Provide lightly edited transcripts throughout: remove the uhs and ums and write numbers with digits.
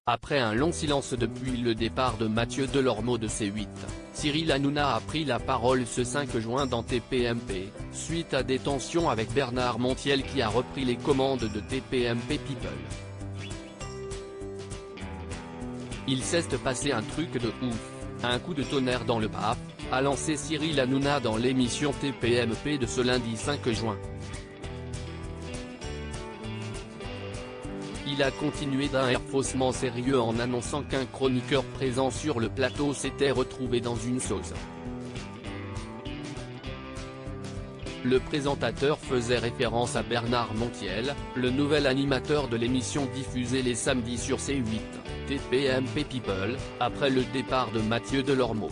Après un long silence depuis le départ de Mathieu Delormeau de C8, Cyril Hanouna a pris la parole ce 5 juin dans TPMP, suite à des tensions avec Bernard Montiel qui a repris les commandes de TPMP People. Il s'est passé un truc de ouf, un coup de tonnerre dans le bas, a lancé Cyril Hanouna dans l'émission TPMP de ce lundi 5 juin. Il a continué d'un air faussement sérieux en annonçant qu'un chroniqueur présent sur le plateau s'était retrouvé dans une sauce. Le présentateur faisait référence à Bernard Montiel, le nouvel animateur de l'émission diffusée les samedis sur C8, TPMP People, après le départ de Mathieu Delormeau.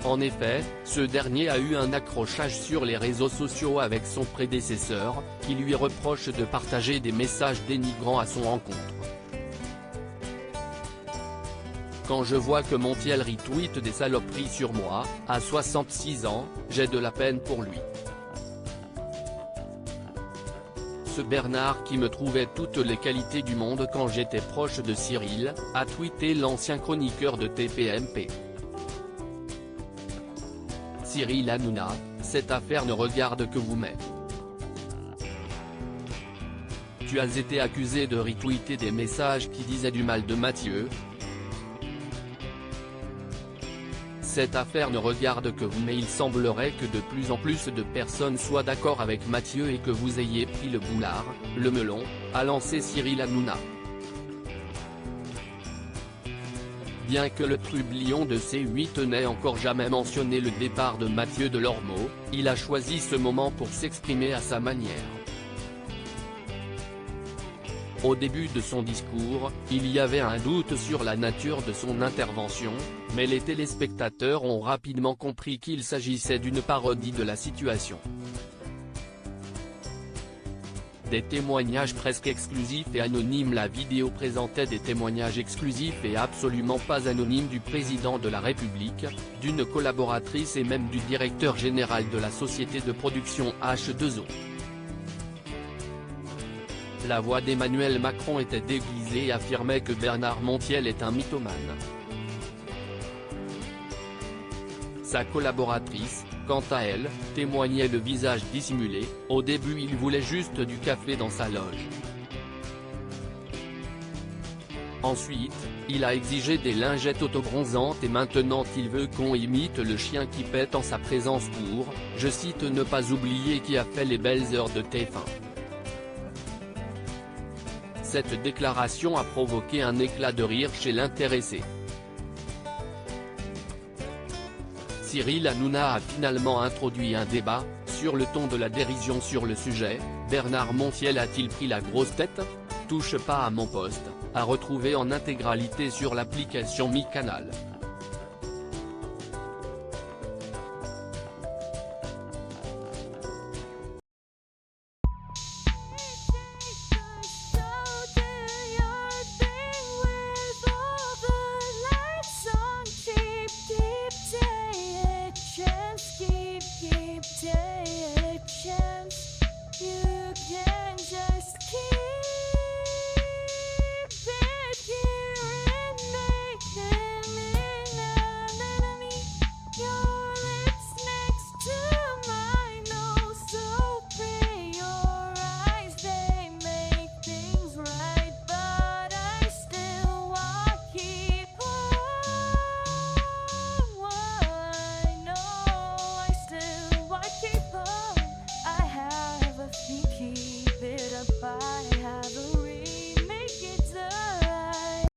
En effet, ce dernier a eu un accrochage sur les réseaux sociaux avec son prédécesseur, qui lui reproche de partager des messages dénigrants à son encontre. Quand je vois que Montiel retweet des saloperies sur moi, à 66 ans, j'ai de la peine pour lui. Ce Bernard qui me trouvait toutes les qualités du monde quand j'étais proche de Cyril, a tweeté l'ancien chroniqueur de TPMP. Cyril Hanouna, cette affaire ne regarde que vous mais. Tu as été accusé de retweeter des messages qui disaient du mal de Mathieu. Cette affaire ne regarde que vous mais il semblerait que de plus en plus de personnes soient d'accord avec Mathieu et que vous ayez pris le boulard, le melon, a lancé Cyril Hanouna. Bien que le trublion de C8 n'ait encore jamais mentionné le départ de Mathieu Delormeau, il a choisi ce moment pour s'exprimer à sa manière. Au début de son discours, il y avait un doute sur la nature de son intervention, mais les téléspectateurs ont rapidement compris qu'il s'agissait d'une parodie de la situation. Des témoignages presque exclusifs et anonymes. La vidéo présentait des témoignages exclusifs et absolument pas anonymes du président de la République, d'une collaboratrice et même du directeur général de la société de production H2O. La voix d'Emmanuel Macron était déguisée et affirmait que Bernard Montiel est un mythomane. Sa collaboratrice, quant à elle, témoignait le visage dissimulé. Au début il voulait juste du café dans sa loge. Ensuite, il a exigé des lingettes autobronzantes et maintenant il veut qu'on imite le chien qui pète en sa présence pour, je cite, ne pas oublier qui a fait les belles heures de TF1. Cette déclaration a provoqué un éclat de rire chez l'intéressé. Cyril Hanouna a finalement introduit un débat, sur le ton de la dérision sur le sujet. Bernard Montiel a-t-il pris la grosse tête? Touche pas à mon poste, à retrouver en intégralité sur l'application Mi Canal.